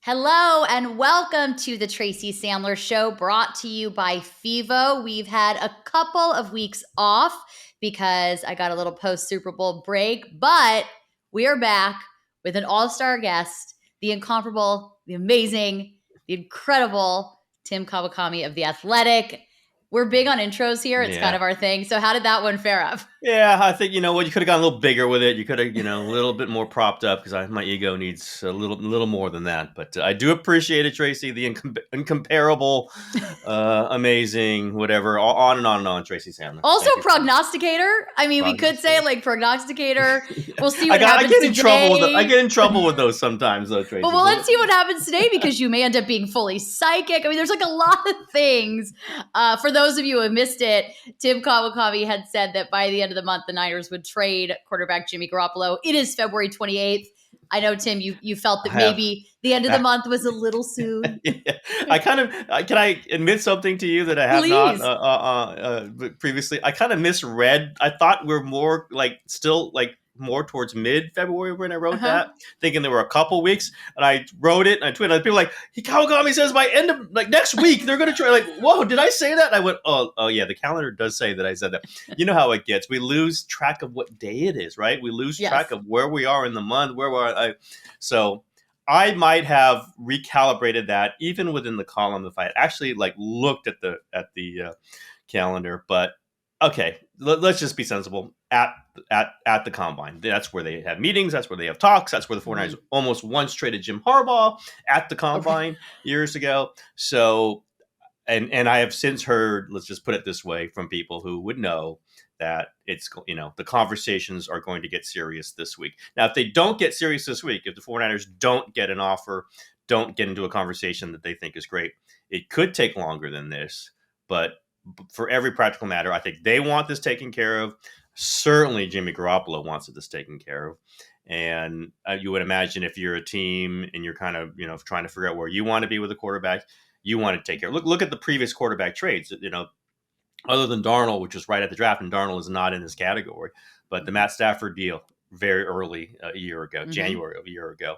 Hello and welcome to the Tracy Sandler Show, brought to you by FIVO. We've had a couple of weeks off because I got a little post-Super Bowl break, but we are back with an all-star guest, the incomparable, the amazing, the incredible Tim Kawakami of The Athletic. We're big on intros here. It's kind of our thing. So how did that one fare up? Yeah, I think, you could have gone a little bigger with it. You could have, a little bit more propped up because my ego needs a little more than that. But I do appreciate it, Tracy, the incomparable, amazing, whatever, on and on and on, Tracy Sandler. Also prognosticator. I mean, we could say like prognosticator. We'll see what happens today. I get in trouble with those sometimes, though, Tracy. But let's see what happens today because you may end up being fully psychic. I mean, there's like a lot of things. For those of you who have missed it, Tim Kawakami had said that by the end of the month, the Niners would trade quarterback Jimmy Garoppolo. It is February 28th. I know, Tim, you felt that maybe the end of the month was a little soon. Yeah. Can I admit something to you that I have not previously? I kind of misread. I thought we're more more towards mid-February when I wrote that, thinking there were a couple weeks, and I wrote it and I tweeted, and people were like, Kawakami says by end of next week they're going to try. Like, whoa, did I say that? And I went, oh yeah, the calendar does say that I said that. You know how it gets. We lose track of what day it is, right? We lose track of where we are in the month, so I might have recalibrated that even within the column if I had actually looked at the calendar. But okay, let's just be sensible. At the combine, that's where they have meetings. That's where they have talks. That's where the 49ers almost once traded Jim Harbaugh at the combine years ago. So, and I have since heard, let's just put it this way, from people who would know that it's, the conversations are going to get serious this week. Now, if they don't get serious this week, if the 49ers don't get an offer, don't get into a conversation that they think is great, it could take longer than this. But for every practical matter, I think they want this taken care of. Certainly Jimmy Garoppolo wants this taken care of. And you would imagine if you're a team and you're kind of, trying to figure out where you want to be with a quarterback, you want to take care. Look at the previous quarterback trades, other than Darnold, which was right at the draft, and Darnold is not in this category, but the Matt Stafford deal very early a year ago, January of a year ago.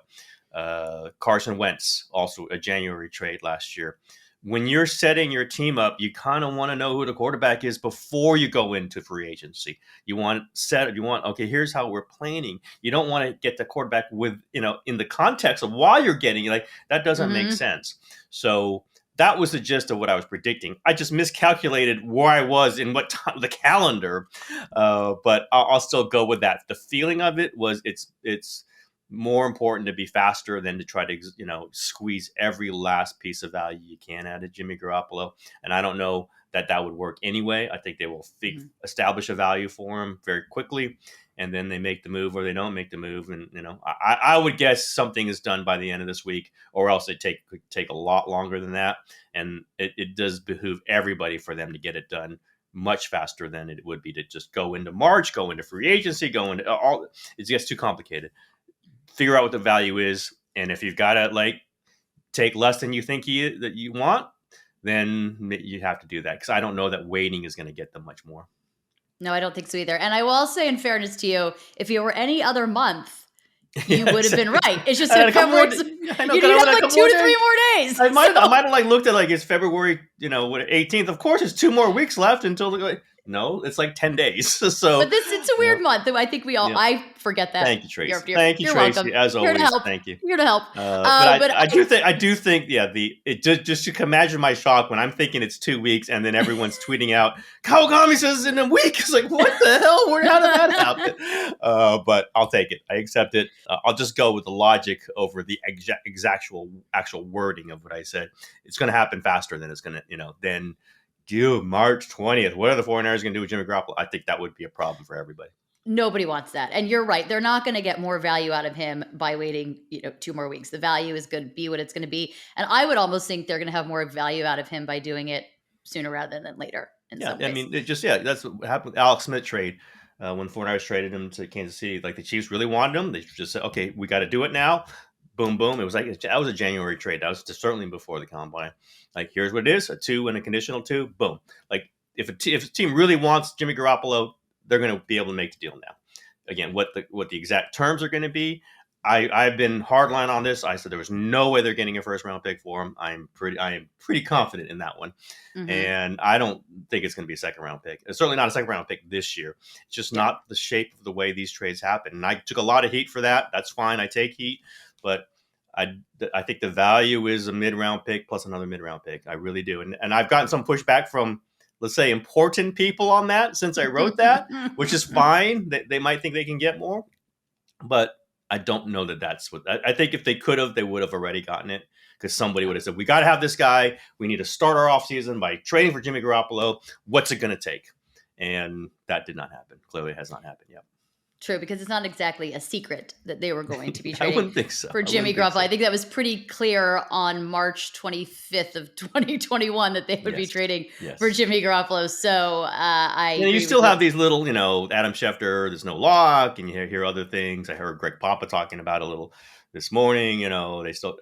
Carson Wentz, also a January trade last year. When you're setting your team up, you kind of want to know who the quarterback is before you go into free agency. Okay, here's how we're planning. You don't want to get the quarterback with, in the context of why you're getting that doesn't make sense. So that was the gist of what I was predicting. I just miscalculated where I was in what time the calendar, but I'll still go with that. The feeling of it was it's more important to be faster than to try to, squeeze every last piece of value you can out of Jimmy Garoppolo. And I don't know that would work anyway. I think they will establish a value for him very quickly, and then they make the move or they don't make the move. And, I would guess something is done by the end of this week, or else it could take a lot longer than that. And it does behoove everybody for them to get it done much faster than it would be to just go into March, go into free agency, go into all. It gets too complicated. Figure out what the value is, and if you've got to take less than you think that you want, then you have to do that, because I don't know that waiting is going to get them much more. No, I don't think so either. And I will say, in fairness to you, if it were any other month, you would have been right. It's just that February. You'd have 2 to 3 more days. I might have looked at it's February, 18th. Of course, it's 2 more weeks left until no, it's 10 days. So, but it's a weird month. I think we all. I forget that. Thank you, Tracy. Thank you, Tracy. Welcome. As always, thank you. Here to help. But I do think. Just you can imagine my shock when I'm thinking it's 2 weeks, and then everyone's tweeting out, Kawakami says in a week. It's like, what the hell? How did that happen? But I'll take it. I accept it. I'll just go with the logic over the actual wording of what I said. It's going to happen faster than it's going to, then. March 20th. What are the 49ers going to do with Jimmy Garoppolo? I think that would be a problem for everybody. Nobody wants that. And you're right. They're not going to get more value out of him by waiting, 2 more weeks. The value is going to be what it's going to be. And I would almost think they're going to have more value out of him by doing it sooner rather than later. Some ways. I mean, that's what happened with Alex Smith trade. When 49ers traded him to Kansas City, the Chiefs really wanted him. They just said, okay, we got to do it now. Boom, boom. It was that was a January trade. That was certainly before the combine. Here's what it is: a 2 and a conditional 2. Boom. If a team really wants Jimmy Garoppolo, they're going to be able to make the deal now. Again, what the exact terms are going to be, I've been hardline on this. I said there was no way they're getting a first round pick for him. I am pretty confident in that one. And I don't think it's going to be a second round pick. It's certainly not a second round pick this year. It's just not the shape of the way these trades happen. And I took a lot of heat for that. That's fine. I take heat, but I think the value is a mid round pick plus another mid round pick. I really do. And I've gotten some pushback from, let's say, important people on that since I wrote that, which is fine. They might think they can get more, but I don't know that that's what I think. If they could have, they would have already gotten it, because somebody would have said, we got to have this guy. We need to start our offseason by trading for Jimmy Garoppolo. What's it going to take? And that did not happen. Clearly has not happened yet. True, because it's not exactly a secret that they were going to be trading I wouldn't think so. for Jimmy Garoppolo. I think that was pretty clear on March 25th of 2021 that they would be trading for Jimmy Garoppolo. So you still have these little, Adam Schefter, there's no lock, and you hear other things. I heard Greg Papa talking about a little this morning. They still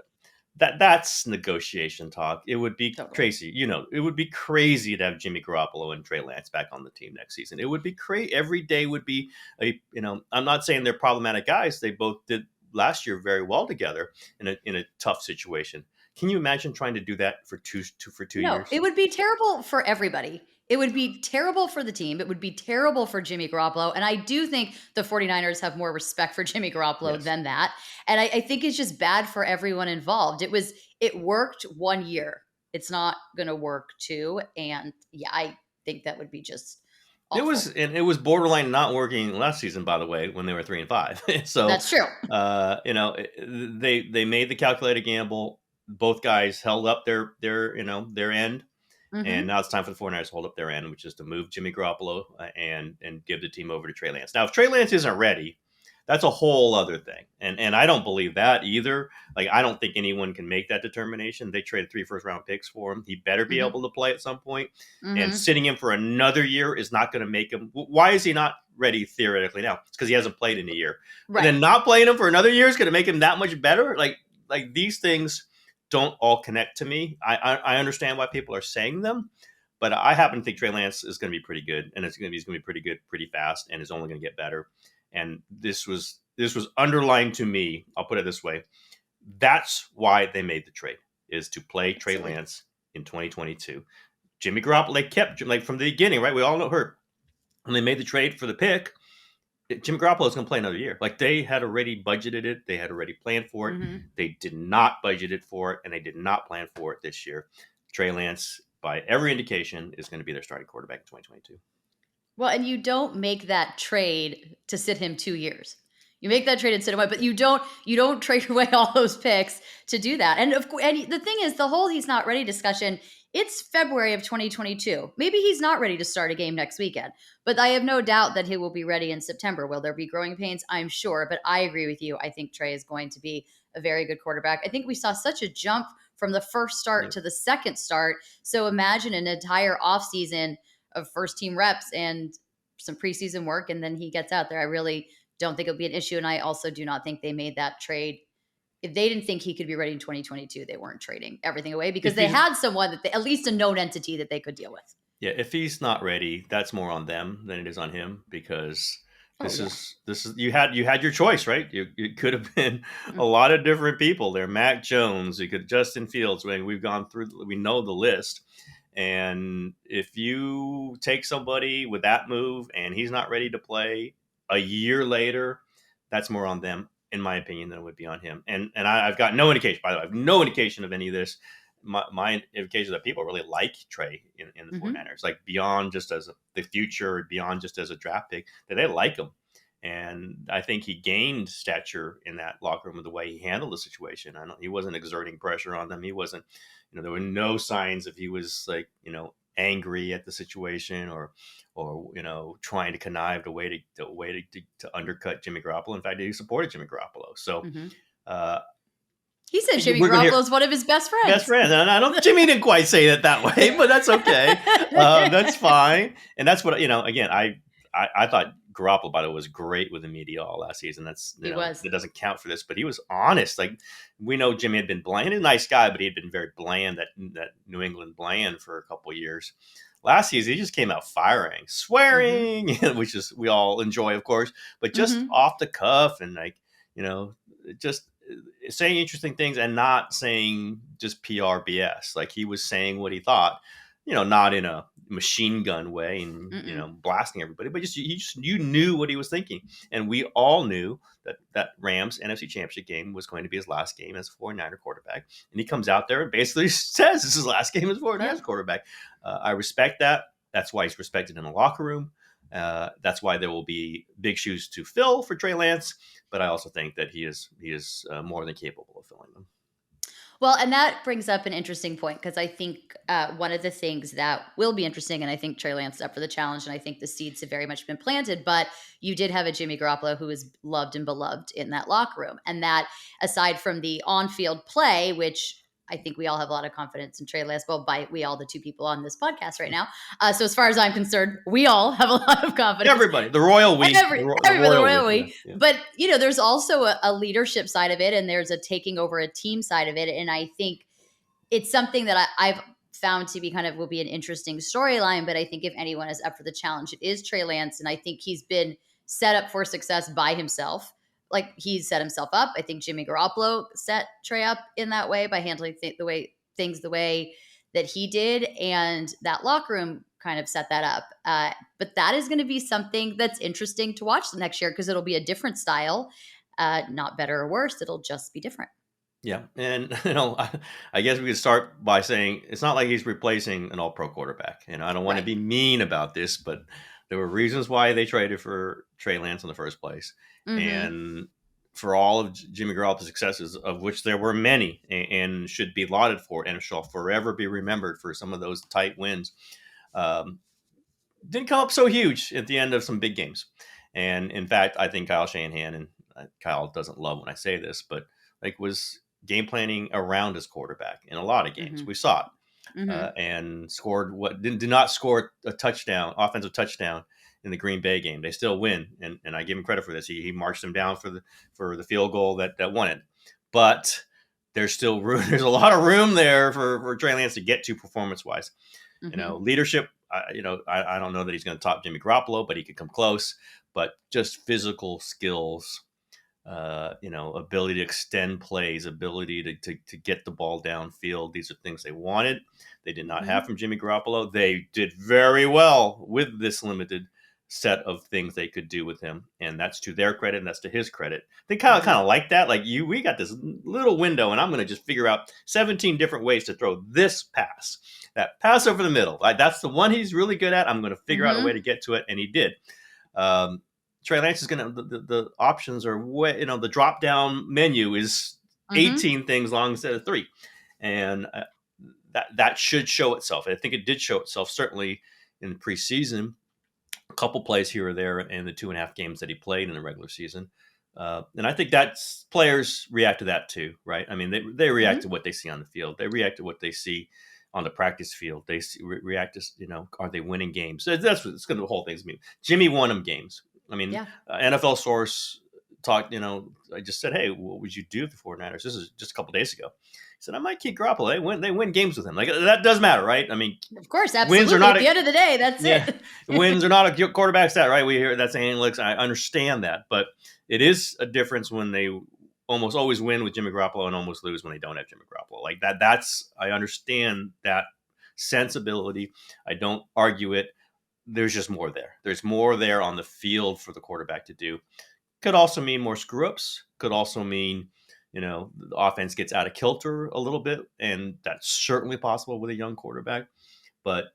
that's negotiation talk. It would be Tracy, it would be crazy to have Jimmy Garoppolo and Trey Lance back on the team next season. It would be crazy. Every day would be I'm not saying they're problematic guys. They both did last year very well together in a tough situation. Can you imagine trying to do that for two years? No, it would be terrible for everybody. It would be terrible for the team. It would be terrible for Jimmy Garoppolo. And I do think the 49ers have more respect for Jimmy Garoppolo than that. And I think it's just bad for everyone involved. It worked 1 year. It's not going to work 2. And I think that would be just awful. It was borderline not working last season, by the way, when they were 3-5. So that's true. They made the calculated gamble. Both guys held up their end. And now it's time for the 49ers to hold up their end, which is to move Jimmy Garoppolo and give the team over to Trey Lance. Now, if Trey Lance isn't ready, that's a whole other thing. And I don't believe that either. Like, I don't think anyone can make that determination. They traded 3 first-round picks for him. He better be able to play at some point. And sitting him for another year is not going to make him. Why is he not ready theoretically now? It's because he hasn't played in a year. Right. And then not playing him for another year is going to make him that much better. Like these things don't all connect to me. I understand why people are saying them, but I happen to think Trey Lance is going to be pretty good, and he's going to be pretty good, pretty fast, and is only going to get better. And this was underlined to me. I'll put it this way: that's why they made the trade, is to play Trey Lance in 2022. Jimmy Garoppolo, they kept from the beginning, right? We all know hurt when they made the trade for the pick. Jimmy Garoppolo is going to play another year. They had already budgeted it. They had already planned for it. They did not budget it for it, and they did not plan for it this year. Trey Lance, by every indication, is going to be their starting quarterback in 2022. Well, and you don't make that trade to sit him 2 years. You make that trade and sit him away, but you don't trade away all those picks to do that. And the thing is, the whole he's not ready discussion, it's February of 2022. Maybe he's not ready to start a game next weekend, but I have no doubt that he will be ready in September. Will there be growing pains? I'm sure, but I agree with you. I think Trey is going to be a very good quarterback. I think we saw such a jump from the first start to the second start. So imagine an entire offseason of first team reps and some preseason work, and then he gets out there. I really don't think it'll be an issue. And I also do not think they made that trade. If they didn't think he could be ready in 2022, they weren't trading everything away, because they had someone that at least a known entity that they could deal with. Yeah. If he's not ready, that's more on them than it is on him, because this is you had your choice, right? It could have been a lot of different people there. Mac Jones, you could Justin Fields. We've gone through, we know the list. And if you take somebody with that move and he's not ready to play a year later, that's more on them, in my opinion, than it would be on him. And I've got no indication, by the way, I have no indication of any of this. My indication that people really like Trey in the 49ers, beyond just as the future, beyond just as a draft pick, that they like him. And I think he gained stature in that locker room with the way he handled the situation. He wasn't exerting pressure on them. He wasn't, there were no signs if he was angry at the situation or trying to connive the way to undercut Jimmy Garoppolo. In fact, he supported Jimmy Garoppolo. So he said Jimmy Garoppolo is one of his best friends. Best friend. And Jimmy didn't quite say it that way, but that's okay. That's fine. And that's what, again, I thought Garoppolo, by the way, was great with the media all last season. It doesn't count for this, but he was honest. We know Jimmy had been bland. He's a nice guy, but he had been very bland, that New England bland, for a couple of years. Last season, he just came out firing, swearing, which is we all enjoy, of course, but just off the cuff and just saying interesting things and not saying just PR BS. Like, he was saying what he thought, not in a machine gun way and, blasting everybody, but you knew what he was thinking. And we all knew that Rams NFC Championship game was going to be his last game as a 49er quarterback. And he comes out there and basically says this is his last game as a 49ers quarterback. I respect that. That's why he's respected in the locker room. That's why there will be big shoes to fill for Trey Lance. But I also think that he is more than capable of filling them. Well, and that brings up an interesting point, because I think one of the things that will be interesting, and I think Trey Lance is up for the challenge, and I think the seeds have very much been planted, but you did have a Jimmy Garoppolo who is loved and beloved in that locker room. And that, aside from the on-field play, which I think we all have a lot of confidence in Trey Lance. Well, by we all, the two people on this podcast right now. So as far as I'm concerned, we all have a lot of confidence. Everybody, the royal we. Everybody, the royal we. Yeah. But, there's also a leadership side of it, and there's a taking over a team side of it. And I think it's something that I've found to be will be an interesting storyline. But I think if anyone is up for the challenge, it is Trey Lance. And I think he's been set up for success by himself. Like, he's set himself up. I think Jimmy Garoppolo set Trey up in that way by handling the way that he did. And that locker room kind of set that up. But that is going to be something that's interesting to watch the next year, because it'll be a different style, not better or worse. It'll just be different. Yeah. And, I guess we could start by saying it's not like he's replacing an all-pro quarterback. And I don't want to be mean about this, but there were reasons why they traded for Trey Lance in the first place. And for all of Jimmy Garoppolo's successes, of which there were many and should be lauded for and shall forever be remembered for some of those tight wins, didn't come up so huge at the end of some big games. And in fact, I think Kyle Shanahan, and Kyle doesn't love when I say this, but was game planning around his quarterback in a lot of games. We saw it. And scored did not score a offensive touchdown in the Green Bay game. They still win, and I give him credit for this. He marched them down for the field goal that won it. But there's still room. There's a lot of room there for Trey Lance to get to performance wise. Leadership. I don't know that he's going to top Jimmy Garoppolo, but he could come close. But just physical skills. Ability to extend plays, ability to get the ball downfield. These are things they wanted. They did not have from Jimmy Garoppolo. They did very well with this limited set of things they could do with him. And that's to their credit, and that's to his credit. They kind of like that. Like, we got this little window, and I'm going to just figure out 17 different ways to throw this pass. That pass over the middle. That's the one he's really good at. I'm going to figure out a way to get to it. And he did. Trey Lance is going to, the options are way, the drop down menu is 18 things long instead of 3. And that should show itself. I think it did show itself, certainly in the preseason, a couple plays here or there in the 2.5 games that he played in the regular season. And I think that's players react to that too, right? I mean, they react to what they see on the field. They react to what they see on the practice field. They react to, are they winning games? So that's what it's going to, the whole thing's mean. Jimmy won them games. I mean, NFL source talked, I just said, hey, what would you do if the 49ers? This is just a couple days ago. He said, I might keep Garoppolo. They win games with him. Like, that does matter, right? I mean, of course, absolutely. Wins are not at the end of the day, that's it. Wins are not a quarterback stat, right? We hear that's analytics. I understand that, but it is a difference when they almost always win with Jimmy Garoppolo and almost lose when they don't have Jimmy Garoppolo. Like that's I understand that sensibility. I don't argue it. There's just more there. There's more there on the field for the quarterback to do. Could also mean more screw-ups. Could also mean, the offense gets out of kilter a little bit, and that's certainly possible with a young quarterback. But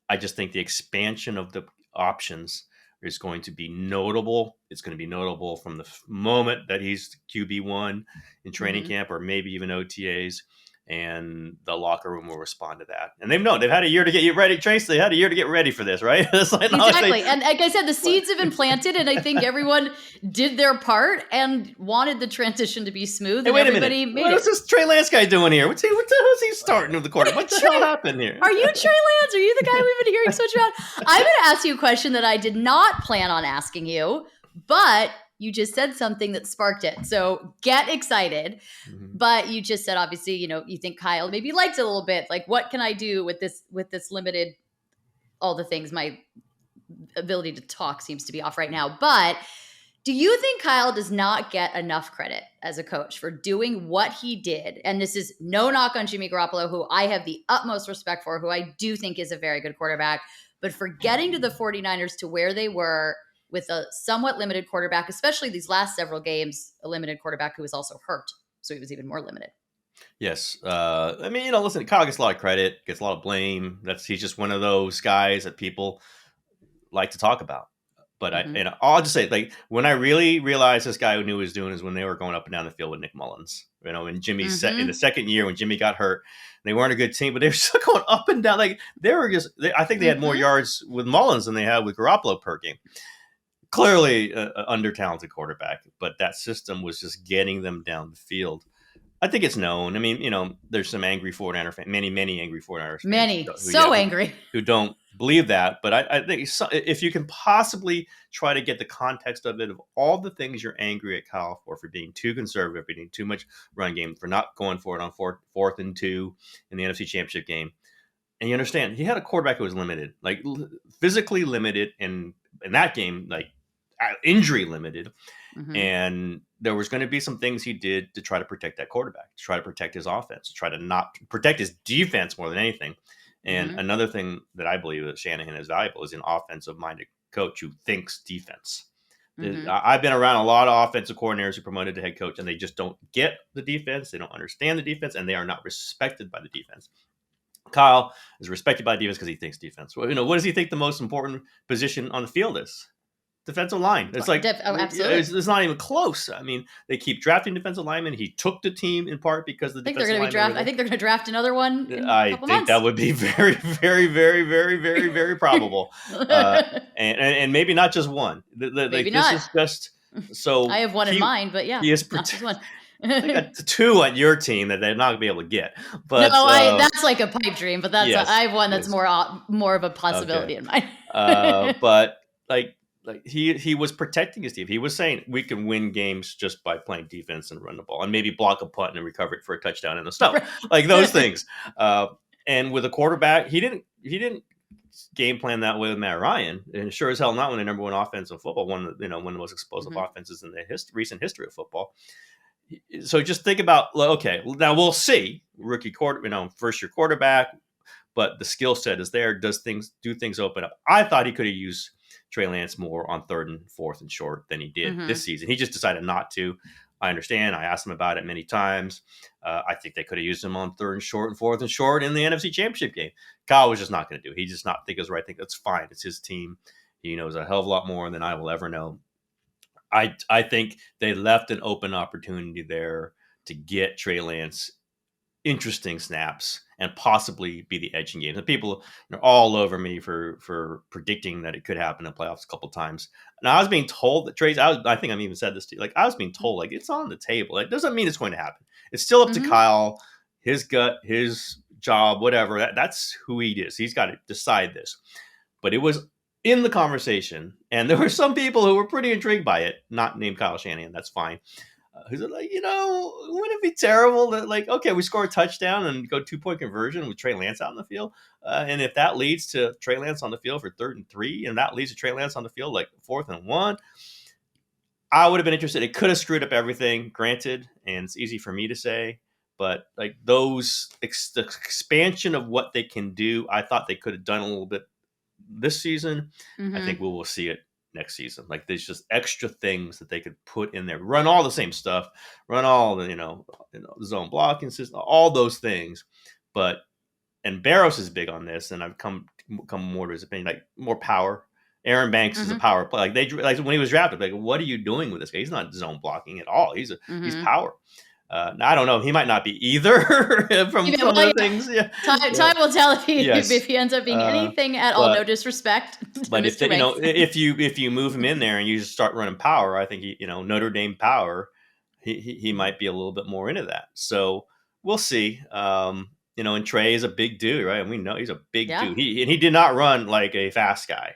I just think the expansion of the options is going to be notable. It's going to be notable from the moment that he's QB1 in training camp, or maybe even OTAs. And the locker room will respond to that. And they've had a year to get you ready, Trace. They had a year to get ready for this, right? Exactly. And like I said, the seeds have been planted, and I think everyone did their part and wanted the transition to be smooth. Hey, wait a minute. What's this Trey Lance guy doing here? Who's he starting with the quarter? What the hell happened here? Are you Trey Lance? Are you the guy we've been hearing so much about? I'm going to ask you a question that I did not plan on asking you, but you just said something that sparked it. So get excited. But you just said, obviously, you think Kyle maybe liked it a little bit. Like, what can I do with this limited, all the things? My ability to talk seems to be off right now. But Do you think Kyle does not get enough credit as a coach for doing what he did? And this is no knock on Jimmy Garoppolo, who I have the utmost respect for, who I do think is a very good quarterback, but for getting to the 49ers to where they were with a somewhat limited quarterback, especially these last several games, a limited quarterback who was also hurt. So he was even more limited. Yes. I mean, listen, Kyle gets a lot of credit, gets a lot of blame. He's just one of those guys that people like to talk about. But I'll just say, like, when I really realized this guy who knew what he was doing is when they were going up and down the field with Nick Mullins. In Jimmy's in the second year when Jimmy got hurt, they weren't a good team, but they were still going up and down. Like I think they had more yards with Mullins than they had with Garoppolo per game. Clearly, an under-talented quarterback, but that system was just getting them down the field. I think it's known. I mean, there's some angry 49er fans, many angry 49ers fans. Angry. Who don't believe that. But I think if you can possibly try to get the context of it, of all the things you're angry at Kyle for being too conservative, for being too much run game, for not going for it on fourth and 2 in the NFC Championship game. And you understand, he had a quarterback who was limited, like physically limited, and in that game, like injury limited. And there was going to be some things he did to try to protect that quarterback, to try to protect his offense, to try to not protect his defense more than anything. And another thing that I believe that Shanahan is valuable is an offensive-minded coach who thinks defense. I've been around a lot of offensive coordinators who promoted to head coach, and they just don't get the defense. They don't understand the defense, and they are not respected by the defense. Kyle is respected by the defense because he thinks defense. Well, what does he think the most important position on the field is? Defensive line. It's like, absolutely. It's not even close. I mean, they keep drafting defensive linemen. He took the team in part because the defensive linemen. I think they're going to draft another one. I think that would be very, very, very, very, very, very probable. And maybe not just one. Maybe not. This is just so. I have one in mind, but yeah, he is not just one. I got 2 on your team that they're not gonna be able to get. But that's like a pipe dream. But I have one that's more of a possibility in mind. But he was protecting his team. He was saying we can win games just by playing defense and run the ball and maybe block a punt and recover it for a touchdown in the snow, like those things. And with a quarterback, he didn't game plan that way with Matt Ryan, and sure as hell not when the number one offense in football, one of the most explosive offenses in the recent history of football. So just think about, okay, now we'll see rookie first year quarterback, but the skill set is there. Do things open up? I thought he could have used Trey Lance more on 3rd and 4th and short than he did this season. He just decided not to. I understand. I asked him about it many times. I think they could have used him on 3rd and short and 4th and short in the NFC Championship game. Kyle was just not going to do it. He just not think it was the right thing. That's fine. It's his team. He knows a hell of a lot more than I will ever know. I think they left an open opportunity there to get Trey Lance interesting snaps and possibly be the edge in games. And people are all over me for predicting that it could happen in playoffs a couple times. Now I was being told that Trey's. I think I've even said this to you. Like I was being told, like it's on the table. It doesn't mean it's going to happen. It's still up to Kyle, his gut, his job, whatever. That's who he is. He's got to decide this. But it was in the conversation, and there were some people who were pretty intrigued by it, not named Kyle Shanahan. That's fine. Who's like, wouldn't it be terrible that, okay, we score a touchdown and go 2-point conversion with Trey Lance out in the field? And if that leads to Trey Lance on the field for 3rd and 3, and that leads to Trey Lance on the field, 4th and 1, I would have been interested. It could have screwed up everything, granted, and it's easy for me to say, but the expansion of what they can do, I thought they could have done a little bit this season. I think we will see it next season. There's just extra things that they could put in there, run all the same stuff, run all the zone blocking system, all those things. And Barros is big on this, and I've come more to his opinion, more power. Aaron Banks is a power play. When he was drafted, what are you doing with this guy? He's not zone blocking at all. He's power. Now, I don't know. He might not be either from some of the things. Yeah. Time will tell if he ends up being anything at all. No disrespect. But if you move him in there and you just start running power, I think Notre Dame power, he might be a little bit more into that. So we'll see. And Trey is a big dude, right? And we know he's a big dude. He did not run like a fast guy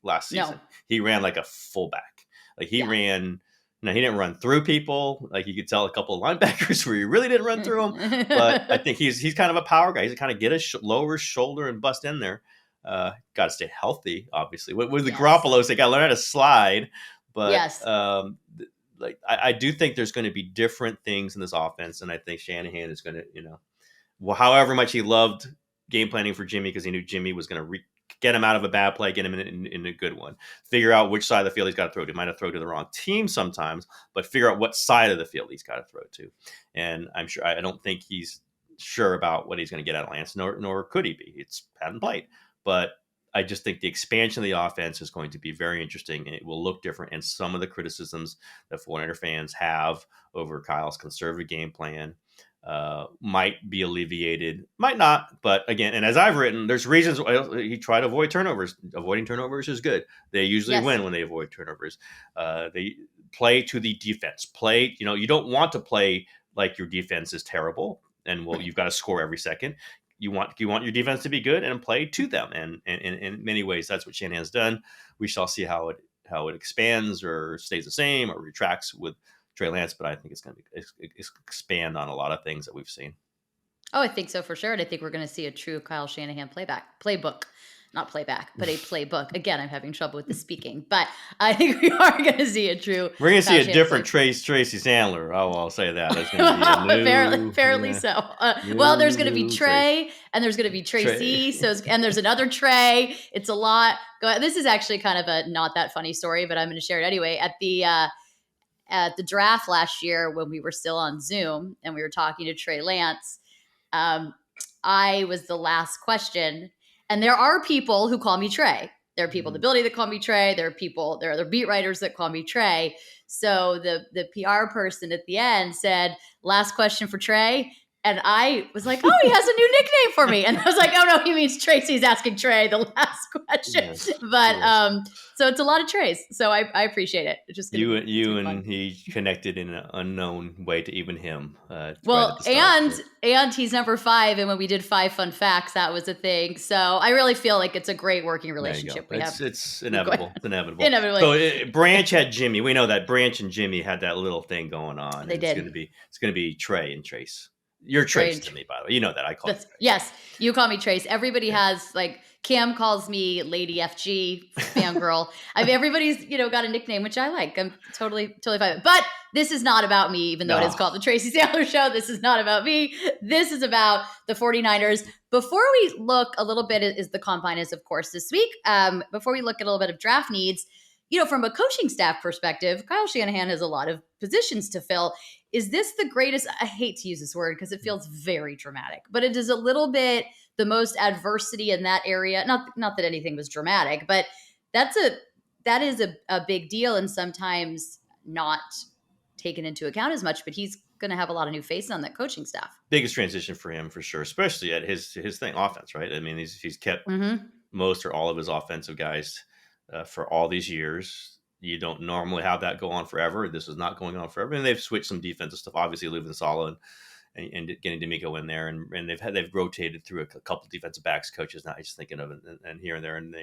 last season. No. He ran like a fullback. He ran. Now, he didn't run through people. You could tell a couple of linebackers where he really didn't run through them. But I think he's kind of a power guy. He's a kind of get a lower shoulder and bust in there. Got to stay healthy, obviously. With the Garoppolo, they got to learn how to slide. But Yes. like I do think there's going to be different things in this offense, and I think Shanahan is going to, well, however much he loved game planning for Jimmy because he knew Jimmy was going to get him out of a bad play, get him in a good one. Figure out which side of the field he's got to throw to. He might have thrown to the wrong team sometimes, but figure out what side of the field he's got to throw to. And I'm sure I don't think he's sure about what he's going to get out of Lance, nor could he be. It's hadn't played, but I just think the expansion of the offense is going to be very interesting, and it will look different. And some of the criticisms that 49er fans have over Kyle's conservative game plan might be alleviated, might not. But again, and as I've written, there's reasons why he tried to avoid turnovers. Avoiding turnovers is good. They usually win when they avoid turnovers. They play to the defense. Play, you don't want to play like your defense is terrible, and you've got to score every second. You want your defense to be good and play to them. And in many ways, that's what Shanahan's done. We shall see how it expands or stays the same or retracts with Trey Lance, but I think it's going to expand on a lot of things that we've seen. Oh, I think so for sure. And I think we're going to see a true Kyle Shanahan playbook. Not playback, but a playbook. Again, I'm having trouble with the speaking, but I think we are going to see a true. We're going to see a different Tracy Sandler. Oh, I'll say that. It's going to be apparently so. Well, there's going to be Trey, and there's going to be Tracy. And there's another Trey. It's a lot. This is actually kind of a not that funny story, but I'm going to share it anyway. At the draft last year, when we were still on Zoom and we were talking to Trey Lance, I was the last question. And there are people who call me Trey. There are people in the building that call me Trey. There are other beat writers that call me Trey. So the PR person at the end said, "Last question for Trey." And I was like, "Oh, he has a new nickname for me." And I was like, "Oh no, he means Tracy's asking Trey the last question." Yes, but so it's a lot of Treys. So I appreciate it. It's just you and he connected in an unknown way to even him. Well, and he's number 5. And when we did 5 fun facts, that was a thing. So I really feel like it's a great working relationship we have. It's inevitable. It's inevitable. So Branch had Jimmy. We know that Branch and Jimmy had that little thing going on. They did. It's going to be Trey and Trace. You're Trace to me, by the way. You know that. I call you Trace. Yes, you call me Trace. Everybody has, like, Cam calls me Lady FG, fangirl. Everybody's, got a nickname, which I like. I'm totally fine. But this is not about me, even though it is called the Tracy Sandler Show. This is not about me. This is about the 49ers. Before we look a little bit, is the combine is, of course, this week. Before we look at a little bit of draft needs, from a coaching staff perspective, Kyle Shanahan has a lot of positions to fill. Is this the greatest? I hate to use this word because it feels very dramatic, but it is a little bit the most adversity in that area. Not that anything was dramatic, but that is a big deal and sometimes not taken into account as much. But he's going to have a lot of new faces on that coaching staff. Biggest transition for him for sure, especially at his thing, offense, right? I mean, he's kept most or all of his offensive guys for all these years. You don't normally have that go on forever. This is not going on forever. And they've switched some defensive stuff, obviously leaving Salah and getting D'Amico in there. And they've rotated through a couple of defensive backs coaches. Now I'm just thinking of it and here and there. And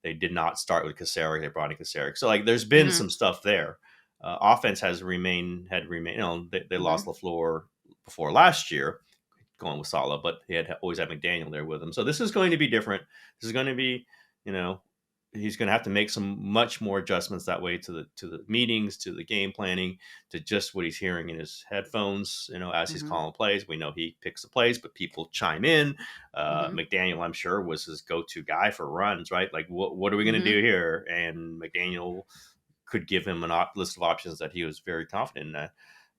they did not start with Kasarik. They brought in Kasarik. So like there's been some stuff there. Offense had remained. They lost LaFleur before last year, going with Salah, but he always had McDaniel there with him. So this is going to be different. This is going to be, he's going to have to make some much more adjustments that way to the meetings, to the game planning, to just what he's hearing in his headphones, as he's calling plays. We know he picks the plays, but people chime in. McDaniel, I'm sure, was his go-to guy for runs, right? Like, what are we going to do here? And McDaniel could give him a list of options that he was very confident in.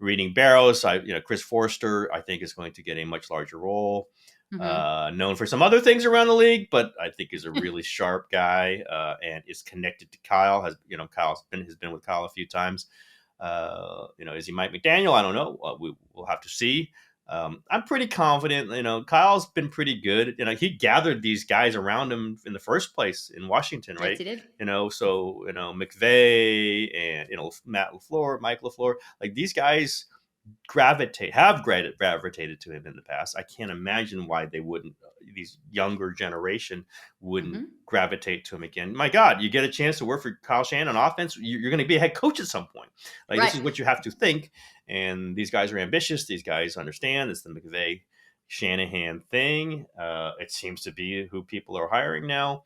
Reading Barrows, Chris Forster, I think, is going to get a much larger role. Known for some other things around the league, but I think is a really sharp guy and is connected to Kyle. Has been with Kyle a few times. Is he Mike McDaniel? I don't know. We'll have to see. I'm pretty confident. Kyle's been pretty good. He gathered these guys around him in the first place in Washington, right? Yes, he did. McVay and Matt LaFleur, Mike LaFleur, like these guys have gravitated to him in the past. I can't imagine why they wouldn't. These younger generation wouldn't gravitate to him again. My God, you get a chance to work for Kyle Shanahan on offense, you're going to be a head coach at some point. Like This is what you have to think. And these guys are ambitious. These guys understand it's the McVay Shanahan thing. It seems to be who people are hiring now.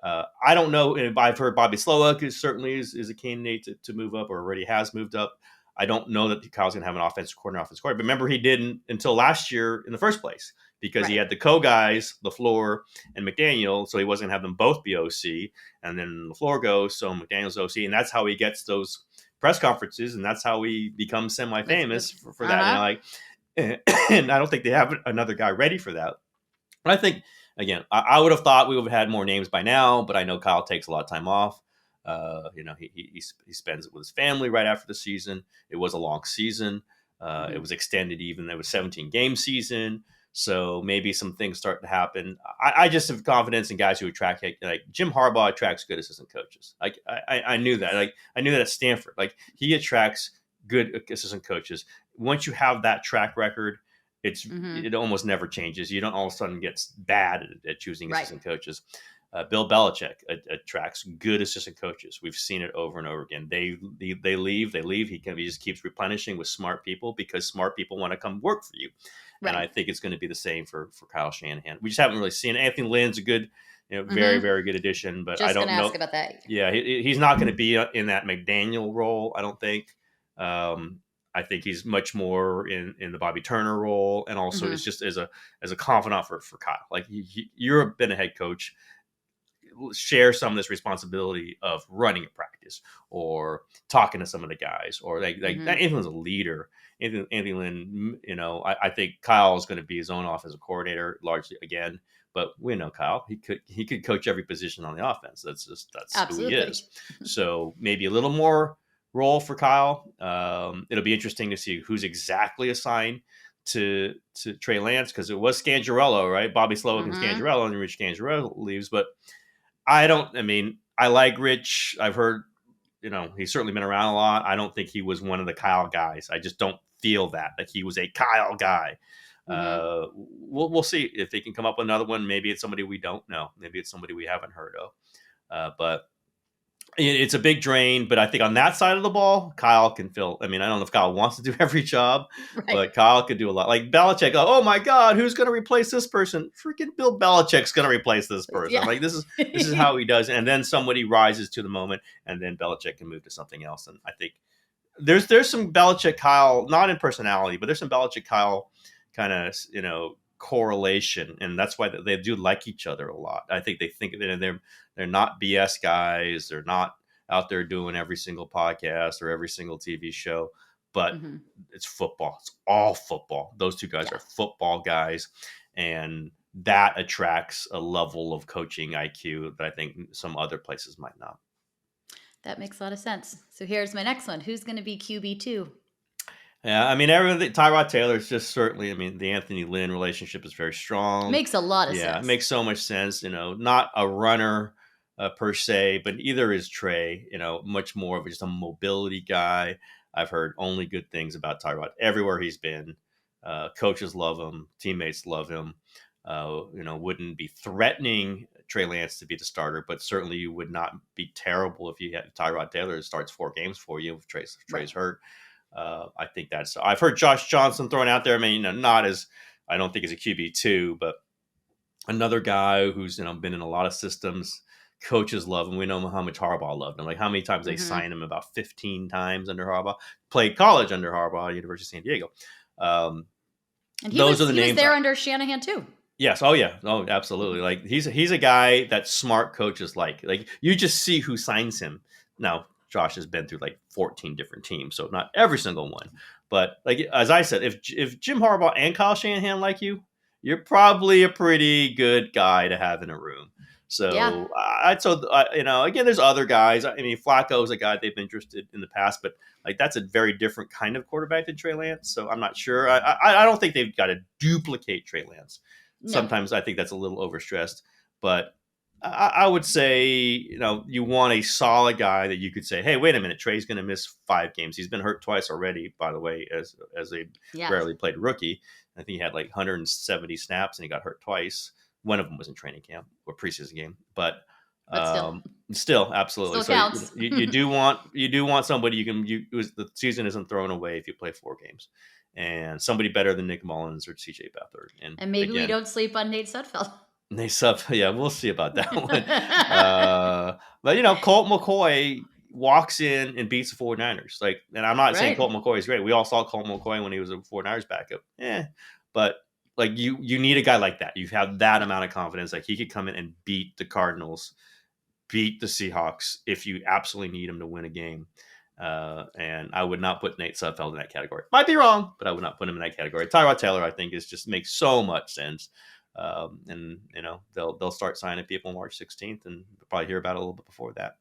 I don't know. I've heard Bobby Slowick is a candidate to move up, or already has moved up. I don't know that Kyle's going to have an offensive coordinator. But remember, he didn't until last year in the first place, because he had the co-guys, LaFleur and McDaniel, so he wasn't going to have them both be OC. And then LaFleur goes, so McDaniel's OC, and that's how he gets those press conferences, and that's how he becomes semi-famous for that. And I don't think they have another guy ready for that. But I think, again, I would have thought we would have had more names by now, but I know Kyle takes a lot of time off. He spends it with his family right after the season. It was a long season. It was extended even. It was 17-game season. So maybe some things start to happen. I just have confidence in guys who attract, like Jim Harbaugh attracts good assistant coaches. I knew that. I knew that at Stanford. He attracts good assistant coaches. Once you have that track record, it almost never changes. You don't all of a sudden get bad at choosing assistant coaches. Bill Belichick attracts good assistant coaches. We've seen it over and over again. They leave. He just keeps replenishing with smart people, because smart people want to come work for you. Right. And I think it's going to be the same for Kyle Shanahan. We just haven't really seen it. Anthony Lynn's a good, very, very good addition, but I don't know. Ask about that. Yeah, he's not going to be in that McDaniel role, I don't think. I think he's much more in the Bobby Turner role, and also is just as a confidant for Kyle. You've been a head coach, share some of this responsibility of running a practice or talking to some of the guys, or Anthony Lynn's a leader. Anthony Lynn, I think Kyle is going to be his own offensive coordinator largely again. But we know Kyle; he could coach every position on the offense. That's Absolutely. Who he is. So maybe a little more role for Kyle. It'll be interesting to see who's exactly assigned to Trey Lance, because it was Scangarello, right? Bobby Slowick and Scangarello, and Rich Scangarello leaves. But I like Rich. I've heard, he's certainly been around a lot. I don't think he was one of the Kyle guys. I just don't feel that he was a Kyle guy. We'll see if they can come up with another one. Maybe it's somebody we don't know. Maybe it's somebody we haven't heard of. But it's a big drain, but I think on that side of the ball, Kyle can fill. I don't know if Kyle wants to do every job, but Kyle could do a lot. Like Belichick, oh my God, who's going to replace this person? Freaking Bill Belichick's going to replace this person. Yeah. This is how he does it. And then somebody rises to the moment, and then Belichick can move to something else. And I think there's some Belichick Kyle, not in personality, but there's some Belichick Kyle kind of correlation, and that's why they do like each other a lot. I think they think of it, and they're not BS guys. They're not out there doing every single podcast or every single TV show, but it's football. It's all football. Those two guys are football guys, and that attracts a level of coaching IQ that I think some other places might not. That makes a lot of sense. So here's my next one. Who's going to be QB2? Yeah, everything. Tyrod Taylor is just certainly. The Anthony Lynn relationship is very strong. Makes a lot of sense. Yeah, it makes so much sense. Not a runner per se, but either is Trey. Much more of just a mobility guy. I've heard only good things about Tyrod everywhere he's been. Coaches love him. Teammates love him. Wouldn't be threatening Trey Lance to be the starter, but certainly you would not be terrible if you had Tyrod Taylor that starts 4 games for you if Trey's hurt. I think I've heard Josh Johnson thrown out there. Not as, I don't think he's a QB2, but another guy who's, been in a lot of systems. Coaches love him. We know how much Harbaugh loved him. How many times they signed him? About 15 times under Harbaugh. Played college under Harbaugh at University of San Diego. And he was there under Shanahan too. Yes. Oh yeah. Oh, absolutely. He's a guy that smart coaches like you just see who signs him. Now, Josh has been through 14 different teams, so not every single one. But as I said, if Jim Harbaugh and Kyle Shanahan like you, you're probably a pretty good guy to have in a room. So again, there's other guys. Flacco is a guy they've been interested in the past, but that's a very different kind of quarterback than Trey Lance. So I'm not sure. I don't think they've got to duplicate Trey Lance. No. Sometimes I think that's a little overstressed, but I would say, you want a solid guy that you could say, hey, wait a minute, Trey's going to miss 5 games. He's been hurt twice already, by the way, as a rarely played rookie. I think he had 170 snaps and he got hurt twice. One of them was in training camp or preseason game, but still absolutely. Still counts. you do want somebody the season isn't thrown away if you play 4 games, and somebody better than Nick Mullins or CJ Beathard. And maybe we don't sleep on Nate Sudfeld. They yeah, we'll see about that one. But Colt McCoy walks in and beats the 49ers. Like, and I'm not saying Right. Colt McCoy is great. We all saw Colt McCoy when he was a 49ers backup. But like you need a guy like that. You have that amount of confidence. Like he could come in and beat the Cardinals, beat the Seahawks if you absolutely need him to win a game. And I would not put Nate Sudfeld in that category. Might be wrong, but I would not put him in that category. Tyrod Taylor, I think, just makes so much sense. And they'll start signing people March 16th, and we'll probably hear about it a little bit before that.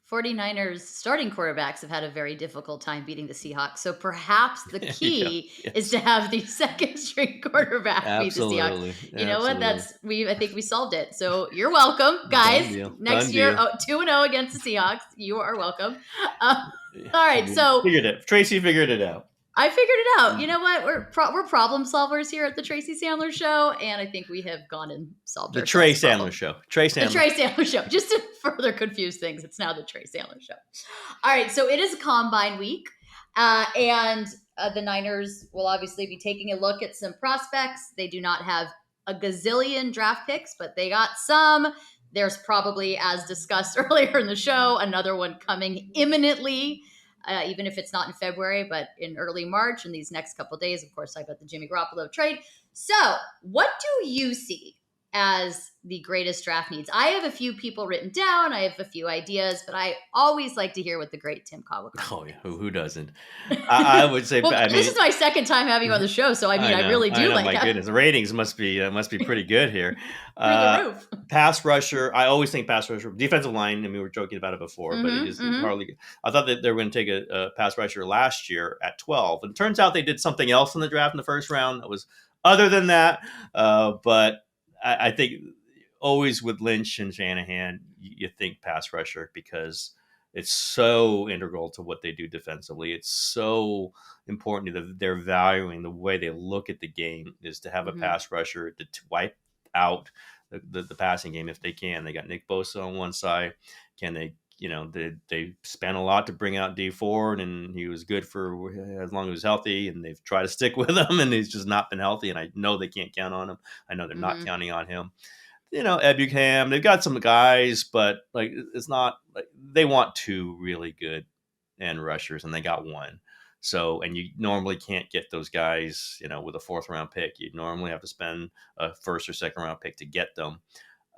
49ers starting quarterbacks have had a very difficult time beating the Seahawks. So perhaps the key is to have the second string quarterback beat the Seahawks. You know what? I think we solved it. So you're welcome, guys. Next year, 2-0 against the Seahawks. You are welcome. All right. So Tracy figured it out. I figured it out. You know what? We're problem solvers here at the Tracy Sandler Show, and I think we have gone and solved the Trey Sandler Show. The Trey Sandler Show. Just to further confuse things, it's now the Trey Sandler Show. All right, so it is Combine Week, and the Niners will obviously be taking a look at some prospects. They do not have a gazillion draft picks, but they got some. There's probably, as discussed earlier in the show, another one coming imminently. Even if it's not in February, but in early March in these next couple of days. Of course, I got the Jimmy Garoppolo trade. So what do you see as the greatest draft needs? I have a few people written down. I have a few ideas, but I always like to hear what the great Tim Kawakami Oh, yeah. Who doesn't? I would say. This is my second time having you on the show, so I really do like. My goodness, the ratings must be pretty good here. Pass rusher. I always think pass rusher. Defensive line. I mean, we were joking about it before, but it is hardly. I thought that they were going to take a pass rusher last year at 12, and it turns out they did something else in the draft in the first round that was other than that. But I think always with Lynch and Shanahan, you think pass rusher because it's so integral to what they do defensively. It's so important that they're valuing the way they look at the game is to have a pass rusher to wipe out the passing game if they can. They got Nick Bosa on one side. Can they? They spent a lot to bring out D Ford, and he was good for as long as he was healthy, and they've tried to stick with him, and he's just not been healthy, and I know they can't count on him. I know they're not counting on him. Ebukam, they've got some guys, but like it's not like they want two really good end rushers, and they got one. So, and you normally can't get those guys, with a 4th round pick. You normally have to spend a 1st or 2nd round pick to get them.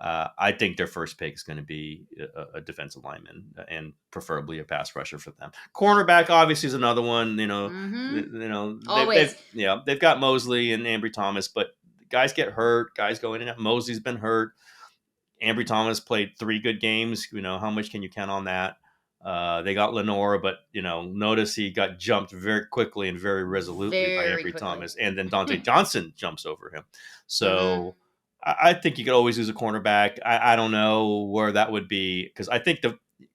I think their first pick is going to be a defensive lineman and preferably a pass rusher for them. Cornerback obviously is another one. Always. They've got Mosley and Ambry Thomas, but guys get hurt. Guys go in and out. Mosley's been hurt. Ambry Thomas played 3 good games. How much can you count on that? They got Lenore, but notice he got jumped very quickly and very resolutely by Ambry Thomas, and then Dante Johnson jumps over him. So. I think you could always use a cornerback. I don't know where that would be because I think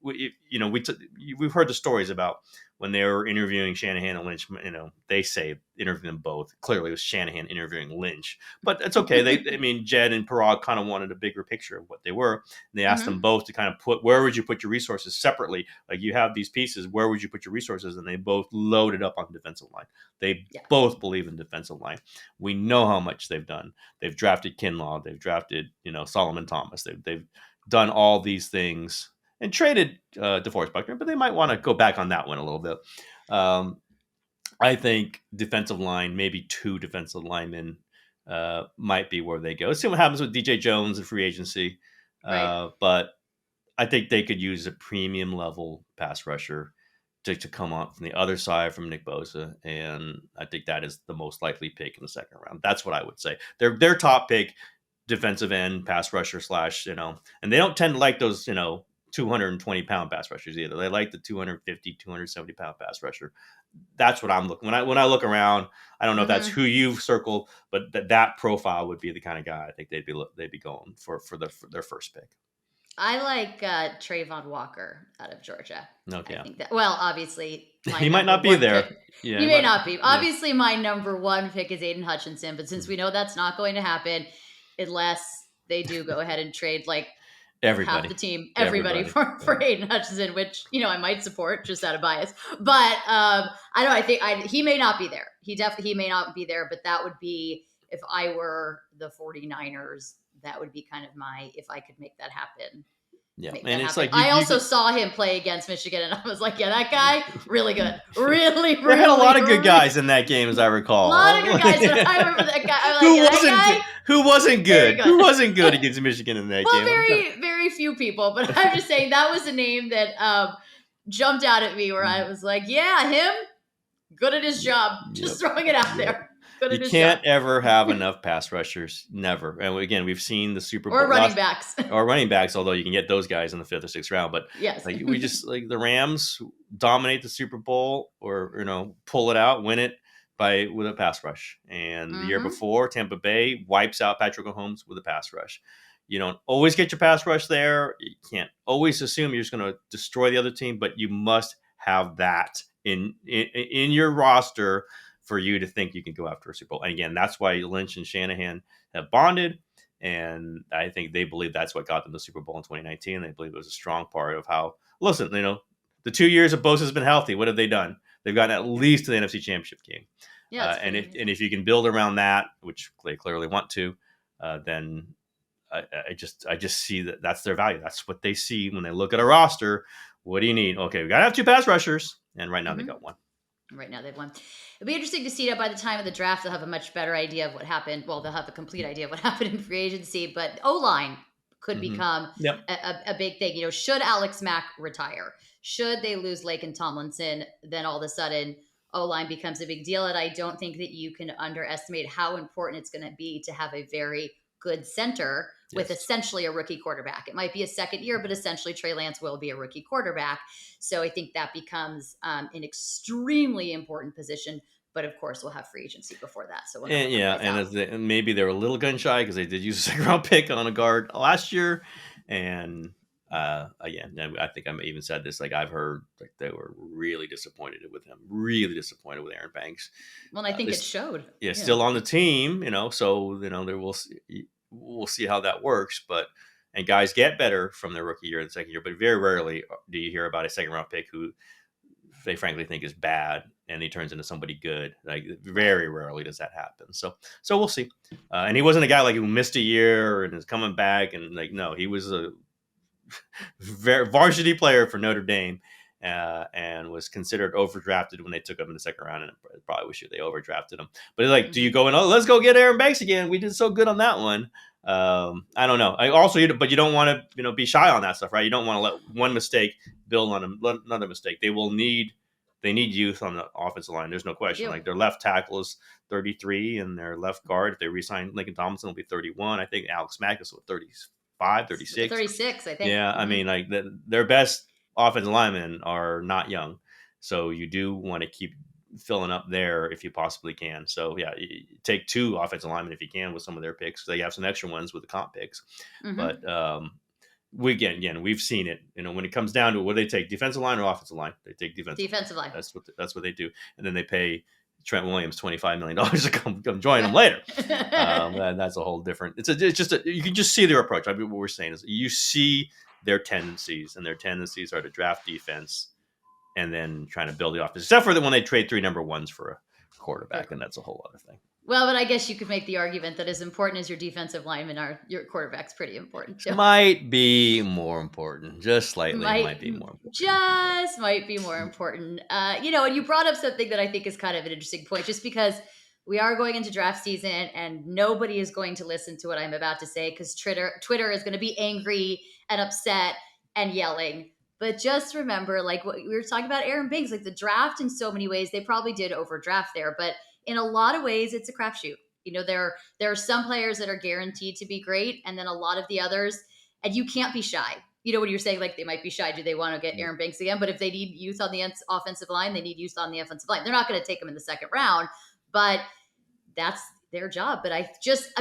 we've heard the stories about when they were interviewing Shanahan and Lynch. They say interview them both. Clearly, it was Shanahan interviewing Lynch, but it's okay. Jed and Parag kind of wanted a bigger picture of what they were. And they asked them both to kind of where would you put your resources separately? Like you have these pieces, where would you put your resources? And they both loaded up on defensive line. They both believe in defensive line. We know how much they've done. They've drafted Kinlaw. They've drafted Solomon Thomas. They've done all these things. And traded DeForest Buckner, but they might want to go back on that one a little bit. I think defensive line, maybe 2 defensive linemen might be where they go. Let's see what happens with DJ Jones and free agency. Right. But I think they could use a premium level pass rusher to come on from the other side from Nick Bosa. And I think that is the most likely pick in the 2nd round. That's what I would say. Their top pick, defensive end, pass rusher / and they don't tend to like those, 220-pound pass rushers either. They like the 250, 270-pound pass rusher. That's what I'm looking. When I look around, I don't know if that's who you've circled, but that profile would be the kind of guy I think they'd be going for their first pick. I like Trayvon Walker out of Georgia. Okay. I think obviously he might not be there. Yeah, he may not be. Obviously, my number 1 pick is Aiden Hutchinson, but since we know that's not going to happen unless they do go ahead and trade half the team, everybody. For Aiden Hutchinson, which, I might support just out of bias. But I don't know. I think he may not be there. He may not be there, but that would be, if I were the 49ers, that would be kind of if I could make that happen. Yeah, and it's like I also saw him play against Michigan, and I was like, yeah, that guy, really good, really. They had a lot of good guys in that game, as I recall. A lot of good guys. But I remember that guy. I'm like, who wasn't good? Who wasn't good against Michigan in that game? Well, very few people. But I'm just saying that was a name that jumped out at me, where I was like, yeah, him, good at his job. Just throwing it out there. You can't ever have enough pass rushers. Never. And again, we've seen the Super Bowl. Or running backs. Or running backs, although you can get those guys in the 5th or 6th round. But yes, we just the Rams dominate the Super Bowl, or pull it out, win it with a pass rush. And the year before, Tampa Bay wipes out Patrick Mahomes with a pass rush. You don't always get your pass rush there. You can't always assume you're just going to destroy the other team, but you must have that in your roster for you to think you can go after a Super Bowl. And again, that's why Lynch and Shanahan have bonded. And I think they believe that's what got them the Super Bowl in 2019. They believe it was a strong part of how, listen, the 2 years of Bosa's been healthy. What have they done? They've gotten at least to the NFC Championship game. Yeah, and if you can build around that, which they clearly want to, then I just see that's their value. That's what they see when they look at a roster. What do you need? Okay, we got to have 2 pass rushers. And right now they got 1. Right now they've won. It'll be interesting to see that by the time of the draft, they'll have a much better idea of what happened. Well, they'll have a complete idea of what happened in free agency, but O-line could become a big thing. Should Alex Mack retire? Should they lose Lake and Tomlinson? Then all of a sudden, O-line becomes a big deal. And I don't think that you can underestimate how important it's going to be to have a very good center with essentially a rookie quarterback. It might be a second year, but essentially Trey Lance will be a rookie quarterback. So I think that becomes an extremely important position. But of course, we'll have free agency before that. So maybe they were a little gun shy because they did use a 2nd-round pick on a guard last year. And again, I think I even said this. Like I've heard, they were really disappointed with him. Really disappointed with Aaron Banks. Well, I think it showed. Yeah, still on the team. So we'll see how that works. And guys get better from their rookie year and the second year, but very rarely do you hear about a 2nd-round pick who they frankly think is bad and he turns into somebody good. Like very rarely does that happen. So we'll see. And he wasn't a guy who missed a year and is coming back. And no, he was a varsity player for Notre Dame and was considered overdrafted when they took him in the 2nd round. And I probably wish they overdrafted him. But do you go in? Oh, let's go get Aaron Banks again. We did so good on that one. I don't know. But you don't want to, be shy on that stuff, right? You don't want to let one mistake build on another mistake. They need youth on the offensive line. There's no question. Like their left tackle is 33 and their left guard, if they re-sign Lincoln Thompson, will be 31. I think Alex Mack is 35, 36. 36, I think. Yeah. I mean, their best offensive linemen are not young. So you do want to keep filling up there if you possibly can. So yeah, you take 2 offensive linemen if you can with some of their picks. They have some extra ones with the comp picks, but we've seen it. When it comes down to what they take, defensive line or offensive line, they take defensive line. That's what they do, and then they pay Trent Williams $25 million to come join them later. That's a whole different. You can just see their approach. I mean, what we're saying is you see their tendencies, and their tendencies are to draft defense and then trying to build the offense, except for when they trade 3 number 1s for a quarterback, and that's a whole other thing. Well, but I guess you could make the argument that as important as your defensive linemen are, your quarterback's pretty important too. Might be more important, just slightly. Might be more important. Just might be more important. And you brought up something that I think is kind of an interesting point, just because we are going into draft season and nobody is going to listen to what I'm about to say because Twitter is going to be angry and upset and yelling. But just remember, what we were talking about Aaron Banks, the draft in so many ways, they probably did overdraft there, but in a lot of ways, it's a crapshoot. There are some players that are guaranteed to be great, and then a lot of the others, and you can't be shy. When you're saying they might be shy, do they want to get Aaron Banks again? But if they need youth on the offensive line, they need youth on the offensive line. They're not going to take him in the 2nd round, but that's their job. But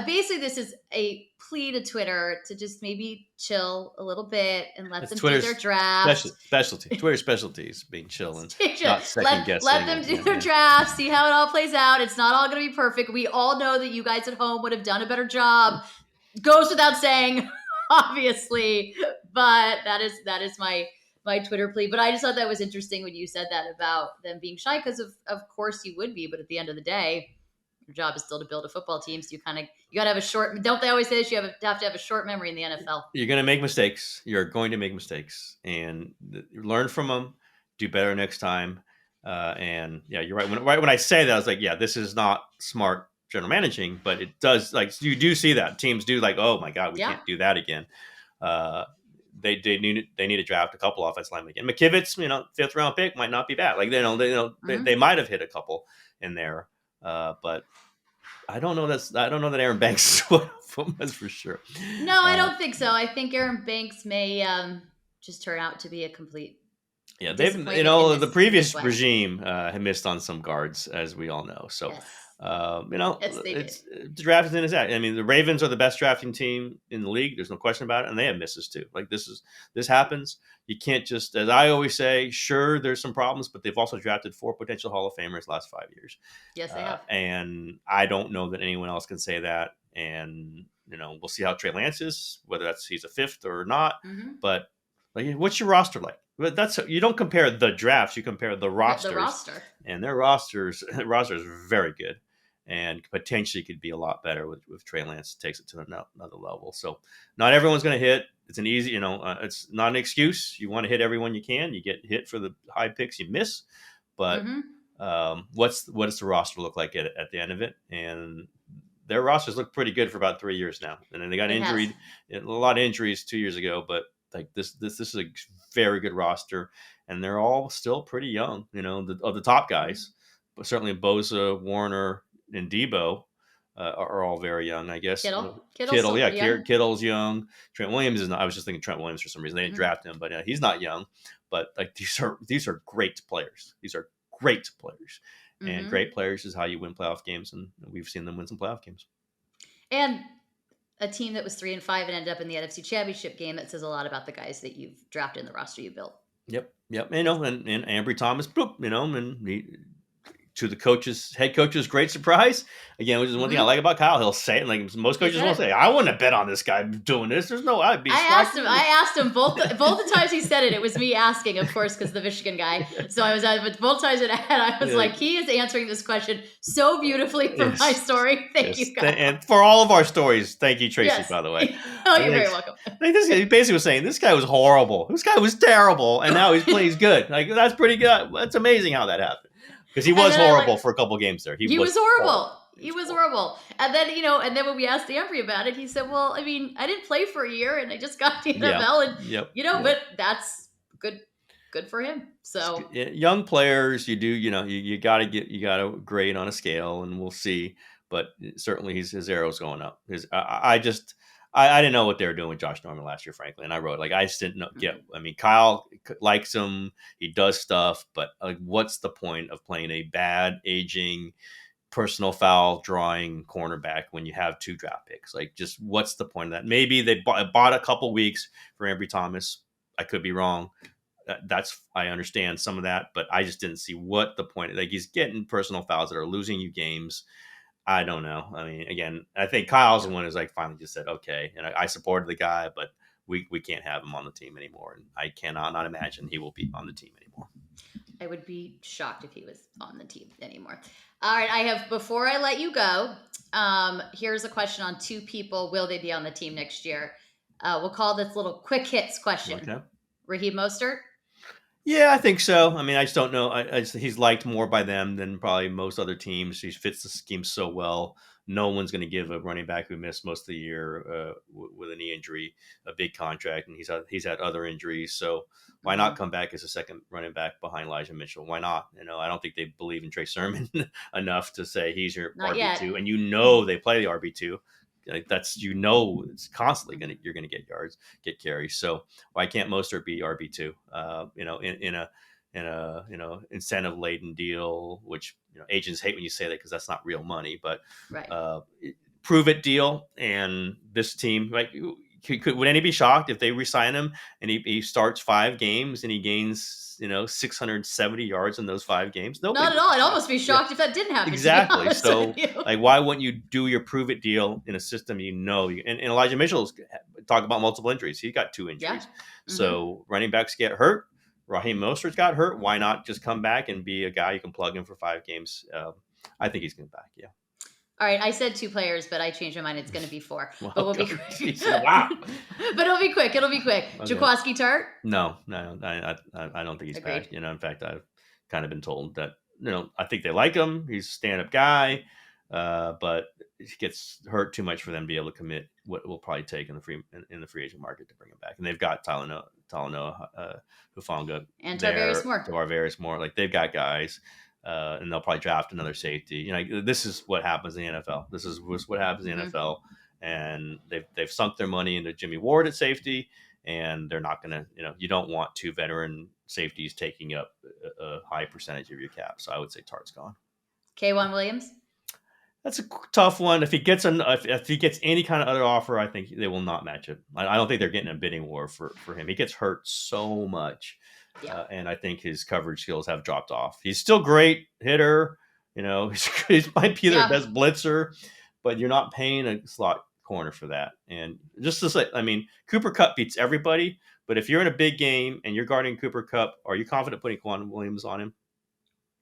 basically this is a plea to Twitter to just maybe chill a little bit and let them do their draft. Specialty. Twitter's specialty is being chill and not second guessing. Let them do their draft, see how it all plays out. It's not all going to be perfect. We all know that you guys at home would have done a better job. Goes without saying, obviously, but that is my Twitter plea. But I just thought that was interesting when you said that about them being shy, because of course you would be, but at the end of the day, Your job is still to build a football team. So you got to have a short. Don't they always say this? You have to have a short memory in the NFL. You're going to make mistakes. You're going to make mistakes, and learn from them. Do better next time. And yeah, you're right. When I say that, I was like, yeah, this is not smart general managing, but it does, like, you do see that teams do, like, oh my God, we can't do that again. They need to draft a couple offensive linemen again. McKivitz, 5th round pick might not be bad. Like, they might have hit a couple in there, but I don't know that Aaron Banks is one of them. That's for sure. No, I don't think so. I think Aaron Banks may just turn out to be a complete. Yeah, the previous regime had missed on some guards, as we all know. So, it's drafting is that. I mean, the Ravens are the best drafting team in the league. There's no question about it, and they have misses too. Like, this happens. You can't just, as I always say, sure, there's some problems, but they've also drafted 4 potential Hall of Famers last 5 years. Yes, they have. And I don't know that anyone else can say that. And we'll see how Trey Lance is, whether he's a 5th or not. Mm-hmm. But like, what's your roster like? But you don't compare the drafts, you compare the rosters. The roster. And their rosters are very good, and potentially could be a lot better with Trey Lance takes it to another level. So not everyone's going to hit. It's an easy, it's not an excuse. You want to hit everyone you can. You get hit for the high picks you miss, but what does the roster look like at the end of it? And their rosters look pretty good for about 3 years now, and then they got injured, a lot of injuries 2 years ago, but like this is a very good roster, and they're all still pretty young. Of the top guys, but certainly Bosa, Warner, and Debo are all very young. I guess Kittle, Kittle's young. Trent Williams is not. I was just thinking Trent Williams for some reason. They didn't draft him, but he's not young. But like, these are great players. These are great players, and great players is how you win playoff games, and we've seen them win some playoff games. And a team that was 3-5 and ended up in the NFC Championship game. That says a lot about the guys that you've drafted in the roster you built. Yep. And Ambry-Thomas, and to the head coach's great surprise, again, which is one thing I like about Kyle. He'll say it, like most coaches won't say, I wouldn't have bet on this guy doing this. I'd be. I asked him both the times he said it. It was me asking, of course, because the Michigan guy. So I was but both times I was like, he is answering this question so beautifully for my story. Thank you, Kyle. And for all of our stories, thank you, Tracy. By the way. Oh, you're very welcome. Like, he basically was saying this guy was horrible. This guy was terrible, and now he's good. Like, that's pretty good. That's amazing how that happened. Because he was horrible for a couple games there. He was horrible. He was horrible. And then, and then when we asked Ambry about it, he said, well, I mean, I didn't play for a year and I just got to the NFL but that's good for him. So young players, you got to grade on a scale, and we'll see. But certainly his arrow's going up. I didn't know what they were doing with Josh Norman last year, frankly. And I wrote, I just didn't get. I mean, Kyle likes him. He does stuff, but what's the point of playing a bad, aging, personal foul drawing cornerback when you have 2 draft picks? Like, just what's the point of that? Maybe they bought a couple weeks for Ambry-Thomas. I could be wrong. I understand some of that, but I just didn't see what the point. Like, he's getting personal fouls that are losing you games. I don't know. I mean, again, I think Kyle's the one who's finally just said, okay. And I supported the guy, but we can't have him on the team anymore. And I cannot not imagine he will be on the team anymore. I would be shocked if he was on the team anymore. All right. Before I let you go, here's a question on 2 people. Will they be on the team next year? We'll call this little quick hits question. Okay. Raheem Mostert? Yeah, I think so. I mean, I just don't know. He's liked more by them than probably most other teams. He fits the scheme so well. No one's going to give a running back who missed most of the year with a knee injury a big contract, and he's had other injuries. So why not come back as a second running back behind Elijah Mitchell? Why not? I don't think they believe in Trey Sermon enough to say he's your RB2, and they play the RB2. Like, that's it's constantly you're gonna get yards, get carries. So why can't Mostert be RB2? In a incentive laden deal, which agents hate when you say that because that's not real money, but prove it deal. And this team, would any be shocked if they re-sign him and he starts 5 games and he gains 670 yards in those 5 games? Not at all. I'd almost be shocked if that didn't happen. Exactly. So why wouldn't you do your prove it deal in a system and Elijah Mitchell's talk about multiple injuries. He got 2 injuries. Yeah. So running backs get hurt. Raheem Mostert's got hurt. Why not just come back and be a guy you can plug in for 5 games? I think he's going back. Yeah. All right, I said 2 players, but I changed my mind. It's going to be 4. Well, But we'll be quick. Wow. But it'll be quick. It'll be quick. Okay. Jaquaski Tart? No, I don't think he's Agreed. back. In fact, I've kind of been told that I think they like him. He's a stand-up guy, but he gets hurt too much for them to be able to commit what will probably take in the free agent market to bring him back. And they've got Talanoa, Hufanga, and Tarvarius Moore. Like they've got guys. And they'll probably draft another safety. This is what happens in the NFL. This is what happens in the NFL, and they've sunk their money into Jimmy Ward at safety, and they're not going to. You don't want 2 veteran safeties taking up a high percentage of your cap. So I would say Tart's gone. K'Waun Williams. That's a tough one. If he gets any kind of other offer, I think they will not match it. I don't think they're getting a bidding war for him. He gets hurt so much. Yeah. And I think his coverage skills have dropped off. He's still great hitter. He might be their best blitzer, but you're not paying a slot corner for that. And just to say, Cooper Kupp beats everybody, but if you're in a big game and you're guarding Cooper Kupp, are you confident putting K'Waun Williams on him?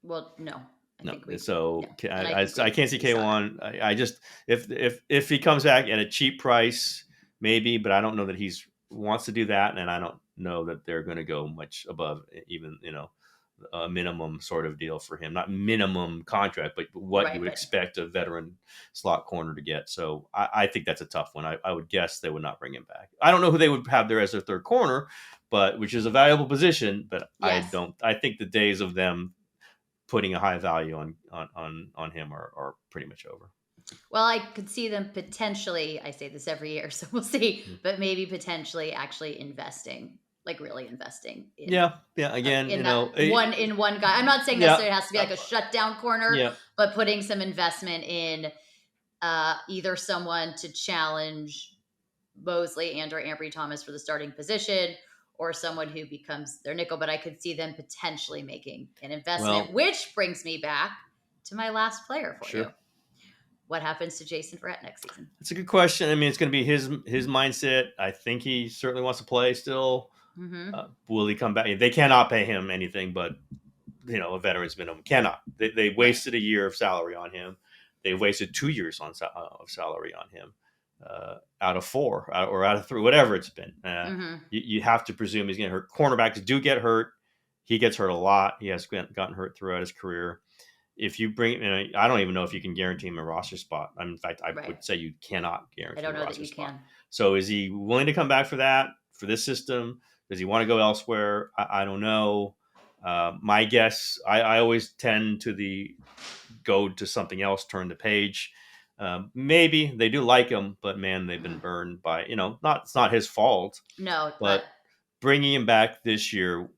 Well, no. I can't see K'Waun. I just if he comes back at a cheap price, maybe, but I don't know that he's wants to do that, and I don't know that they're going to go much above even a minimum sort of deal for him. Not minimum contract, but what you would expect a veteran slot corner to get. So I think that's a tough one. I would guess they would not bring him back. I don't know who they would have there as their third corner, which is a valuable position. But yes. I think the days of them putting a high value on him are pretty much over. Well, I could see them potentially, I say this every year, so we'll see, but maybe potentially actually investing, like really investing. Again, in one guy. I'm not saying necessarily it has to be like a shutdown corner, but putting some investment in either someone to challenge Mosley and or Ambry Thomas for the starting position, or someone who becomes their nickel. But I could see them potentially making an investment, which brings me back to my last player for you. What happens to Jason Verrett next season? That's a good question. It's going to be his mindset. I think he certainly wants to play still. Mm-hmm. Will he come back? They cannot pay him anything but a veteran's minimum. Cannot. They wasted a year of salary on him. They wasted 2 years of salary on him. Out of 4 or out of 3, whatever it's been. You have to presume he's going to hurt. Cornerbacks do get hurt. He gets hurt a lot. He has gotten hurt throughout his career. If you bring, I don't even know if you can guarantee him a roster spot. In fact, I would say you cannot guarantee a roster spot. Can. So is he willing to come back for this system? Does he want to go elsewhere? I don't know. My guess, I always tend to go to something else, turn the page. Maybe they do like him, but man, they've been burned by, it's not his fault. No, but bringing him back this year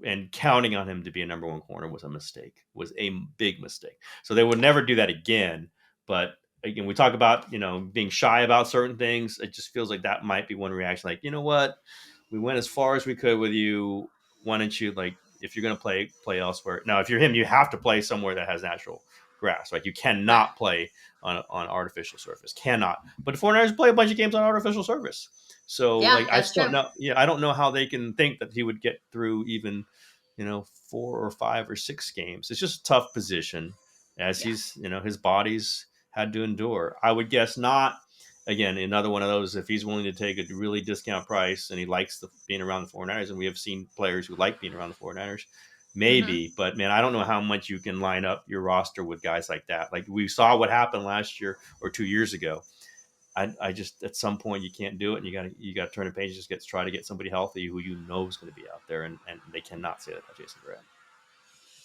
and counting on him to be a number 1 corner was a big mistake. So they would never do that again. But again, we talk about, being shy about certain things. It just feels like that might be one reaction. Like, you know what? We went as far as we could with you. Why don't you, if you're going to play elsewhere? Now, if you're him, you have to play somewhere that has natural grass. Like, you cannot play on artificial surface. Cannot. But the 49ers play a bunch of games on artificial surface. So I don't know. I don't know how they can think that he would get through even, 4 or 5 or 6 games. It's just a tough position as he's, his body's had to endure. I would guess not. Again, another one of those, if he's willing to take a really discount price and he likes being around the 49ers, and we have seen players who like being around the 49ers, maybe. Mm-hmm. But man, I don't know how much you can line up your roster with guys like that. Like we saw what happened last year or 2 years ago. I just, at some point you can't do it, and you got to turn the page and just try to get somebody healthy who is going to be out there, and they cannot say that about Jason Verrett.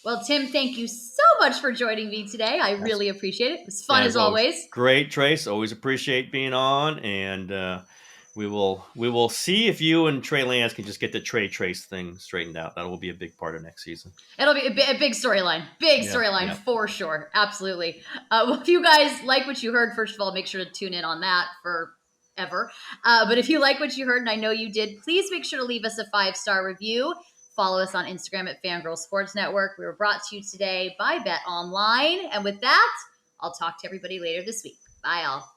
Well, Tim, thank you so much for joining me today. I really appreciate it. It was fun as always. Great, Trace. Always appreciate being on, and we will see if you and Trey Lance can just get the Trace thing straightened out. That will be a big part of next season. It'll be a big storyline. For sure. Absolutely. Well, if you guys like what you heard, first of all, make sure to tune in on that forever. But if you like what you heard, and I know you did, please make sure to leave us a 5-star review. Follow us on Instagram at Fangirl Sports Network. We were brought to you today by Bet Online. And with that, I'll talk to everybody later this week. Bye, all.